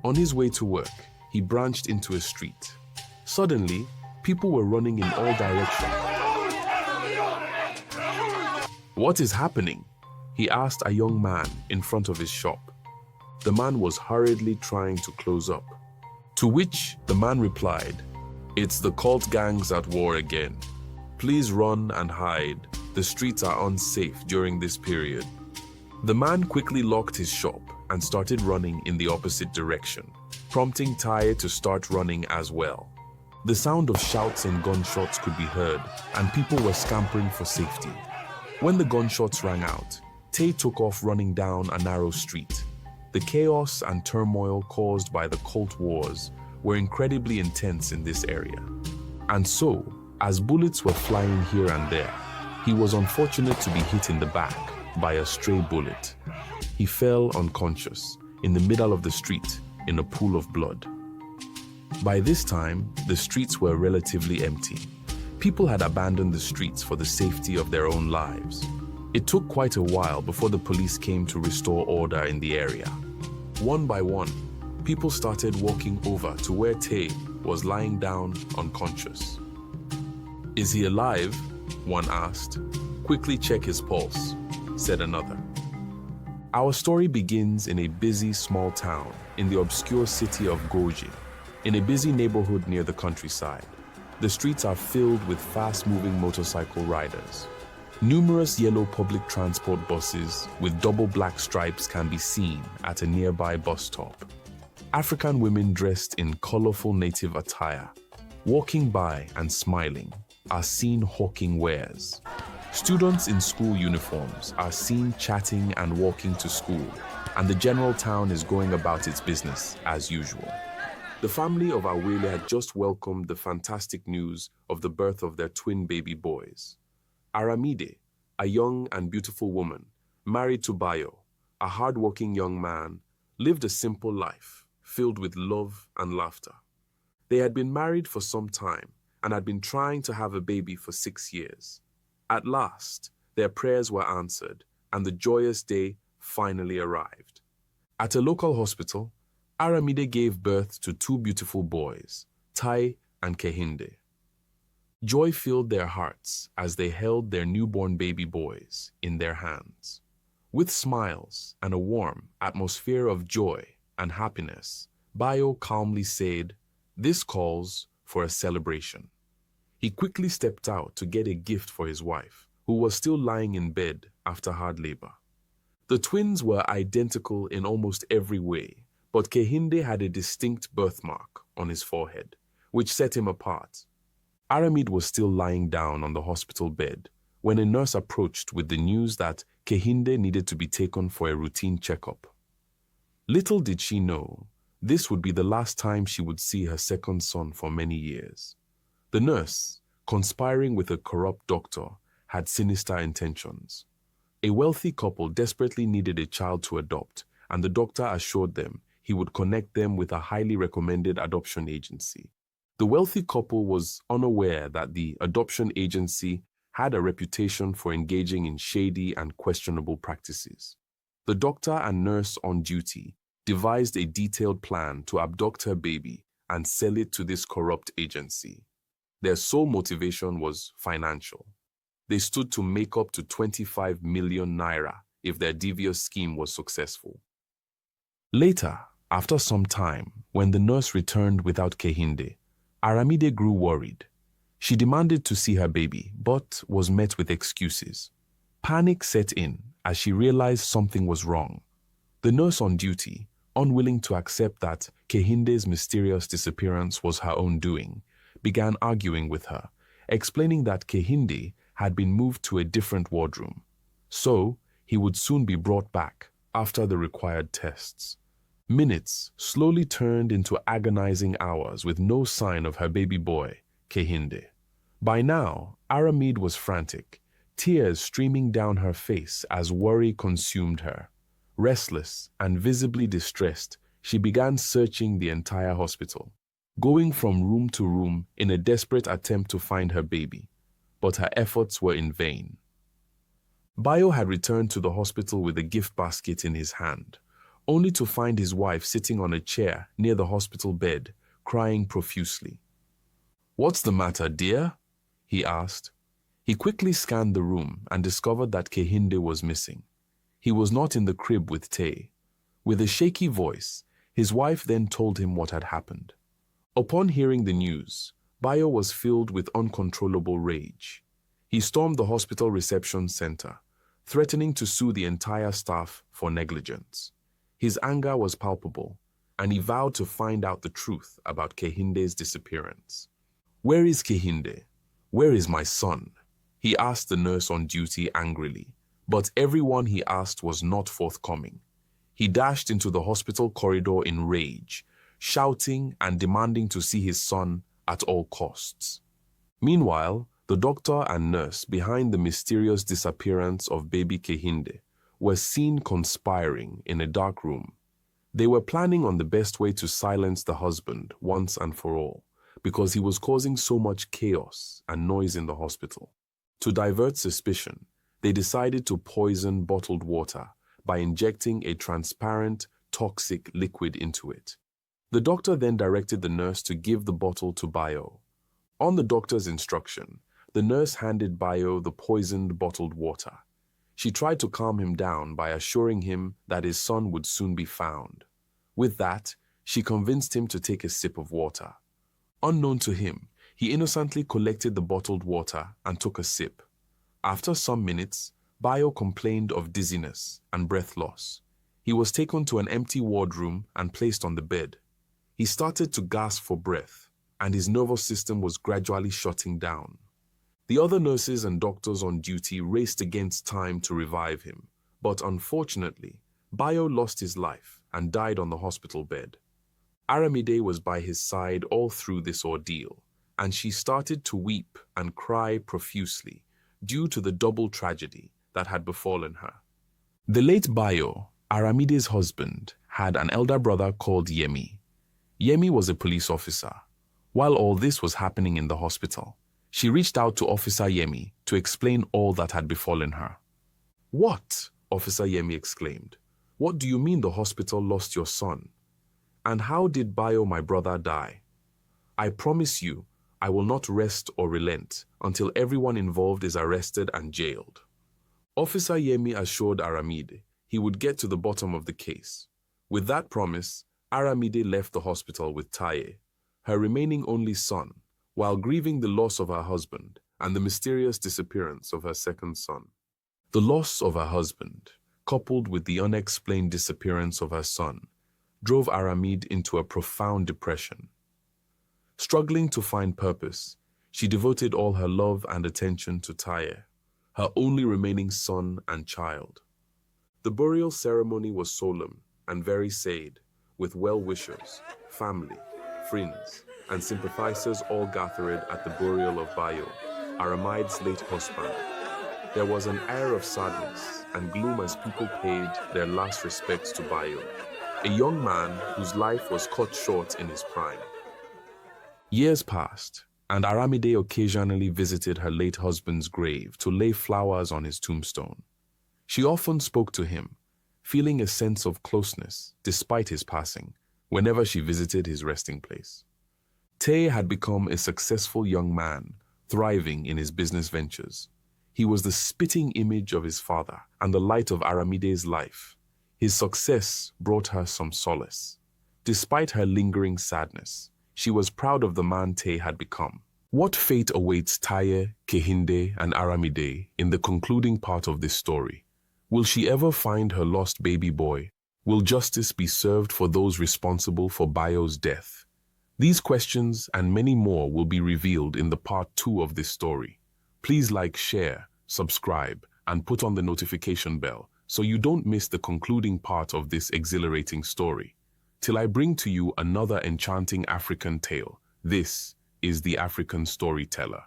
On his way to work, he branched into a street. Suddenly, people were running in all directions. "What is happening?" he asked a young man in front of his shop. The man was hurriedly trying to close up. To which the man replied, "It's the cult gangs at war again. Please run and hide. The streets are unsafe during this period." The man quickly locked his shop and started running in the opposite direction, prompting Tai to start running as well. The sound of shouts and gunshots could be heard, and people were scampering for safety. When the gunshots rang out, Tai took off running down a narrow street. The chaos and turmoil caused by the cult wars were incredibly intense in this area. And so, as bullets were flying here and there, he was unfortunate to be hit in the back by a stray bullet. He fell unconscious in the middle of the street in a pool of blood. By this time, the streets were relatively empty. People had abandoned the streets for the safety of their own lives. It took quite a while before the police came to restore order in the area. One by one, people started walking over to where Tai was lying down unconscious. "Is he alive?" one asked. "Quickly check his pulse," said another. Our story begins in a busy small town in the obscure city of Goji, in a busy neighborhood near the countryside. The streets are filled with fast-moving motorcycle riders. Numerous yellow public transport buses with double black stripes can be seen at a nearby bus stop. African women dressed in colorful native attire, walking by and smiling, are seen hawking wares. Students in school uniforms are seen chatting and walking to school, and the general town is going about its business as usual. The family of Awele had just welcomed the fantastic news of the birth of their twin baby boys. Aramide, a young and beautiful woman, married to Bayo, a hard-working young man, lived a simple life, filled with love and laughter. They had been married for some time and had been trying to have a baby for 6 years. At last, their prayers were answered, and the joyous day finally arrived. At a local hospital, Aramide gave birth to 2 beautiful boys, Tai and Kehinde. Joy filled their hearts as they held their newborn baby boys in their hands. With smiles and a warm atmosphere of joy and happiness, Bayo calmly said, "This calls for a celebration." He quickly stepped out to get a gift for his wife, who was still lying in bed after hard labor. The twins were identical in almost every way, but Kehinde had a distinct birthmark on his forehead, which set him apart. Aramide was still lying down on the hospital bed when a nurse approached with the news that Kehinde needed to be taken for a routine checkup. Little did she know, this would be the last time she would see her second son for many years. The nurse, conspiring with a corrupt doctor, had sinister intentions. A wealthy couple desperately needed a child to adopt, and the doctor assured them he would connect them with a highly recommended adoption agency. The wealthy couple was unaware that the adoption agency had a reputation for engaging in shady and questionable practices. The doctor and nurse on duty devised a detailed plan to abduct her baby and sell it to this corrupt agency. Their sole motivation was financial. They stood to make up to 25 million naira if their devious scheme was successful. Later, after some time, when the nurse returned without Kehinde, Aramide grew worried. She demanded to see her baby, but was met with excuses. Panic set in as she realized something was wrong. The nurse on duty, unwilling to accept that Kehinde's mysterious disappearance was her own doing, began arguing with her, explaining that Kehinde had been moved to a different wardroom. So, he would soon be brought back after the required tests. Minutes slowly turned into agonizing hours with no sign of her baby boy, Kehinde. By now, Aramide was frantic, tears streaming down her face as worry consumed her. Restless and visibly distressed, she began searching the entire hospital, going from room to room in a desperate attempt to find her baby, but her efforts were in vain. Bayo had returned to the hospital with a gift basket in his hand, only to find his wife sitting on a chair near the hospital bed, crying profusely. "What's the matter, dear?" he asked. He quickly scanned the room and discovered that Kehinde was missing. He was not in the crib with Tay. With a shaky voice, his wife then told him what had happened. Upon hearing the news, Bayo was filled with uncontrollable rage. He stormed the hospital reception center, threatening to sue the entire staff for negligence. His anger was palpable, and he vowed to find out the truth about Kehinde's disappearance. "Where is Kehinde? Where is my son?" he asked the nurse on duty angrily, but everyone he asked was not forthcoming. He dashed into the hospital corridor in rage, shouting and demanding to see his son at all costs. Meanwhile, the doctor and nurse behind the mysterious disappearance of baby Kehinde were seen conspiring in a dark room. They were planning on the best way to silence the husband once and for all, because he was causing so much chaos and noise in the hospital. To divert suspicion, they decided to poison bottled water by injecting a transparent, toxic liquid into it. The doctor then directed the nurse to give the bottle to Bayo. On the doctor's instruction, the nurse handed Bayo the poisoned bottled water. She tried to calm him down by assuring him that his son would soon be found. With that, she convinced him to take a sip of water. Unknown to him, he innocently collected the bottled water and took a sip. After some minutes, Bayo complained of dizziness and breath loss. He was taken to an empty wardroom and placed on the bed. He started to gasp for breath, and his nervous system was gradually shutting down. The other nurses and doctors on duty raced against time to revive him, but unfortunately, Bayo lost his life and died on the hospital bed. Aramide was by his side all through this ordeal, and she started to weep and cry profusely due to the double tragedy that had befallen her. The late Bayo, Aramide's husband, had an elder brother called Yemi. Yemi was a police officer. While all this was happening in the hospital, she reached out to Officer Yemi to explain all that had befallen her. "What?" Officer Yemi exclaimed. "What do you mean the hospital lost your son? And how did Bayo, my brother, die? I promise you, I will not rest or relent until everyone involved is arrested and jailed." Officer Yemi assured Aramide he would get to the bottom of the case. With that promise, Aramide left the hospital with Taye, her remaining only son, while grieving the loss of her husband and the mysterious disappearance of her second son. The loss of her husband, coupled with the unexplained disappearance of her son, drove Aramide into a profound depression. Struggling to find purpose, she devoted all her love and attention to Taye, her only remaining son and child. The burial ceremony was solemn and very sad, with well-wishers, family, friends, and sympathizers all gathered at the burial of Bayo, Aramide's late husband. There was an air of sadness and gloom as people paid their last respects to Bayo, a young man whose life was cut short in his prime. Years passed, and Aramide occasionally visited her late husband's grave to lay flowers on his tombstone. She often spoke to him, feeling a sense of closeness despite his passing, whenever she visited his resting place. Tay had become a successful young man, thriving in his business ventures. He was the spitting image of his father and the light of Aramide's life. His success brought her some solace. Despite her lingering sadness, she was proud of the man Tay had become. What fate awaits Taye, Kehinde, and Aramide in the concluding part of this story? Will she ever find her lost baby boy? Will justice be served for those responsible for Bayo's death? These questions and many more will be revealed in the part 2 of this story. Please like, share, subscribe, and put on the notification bell so you don't miss the concluding part of this exhilarating story. Till I bring to you another enchanting African tale, this is the African Storyteller.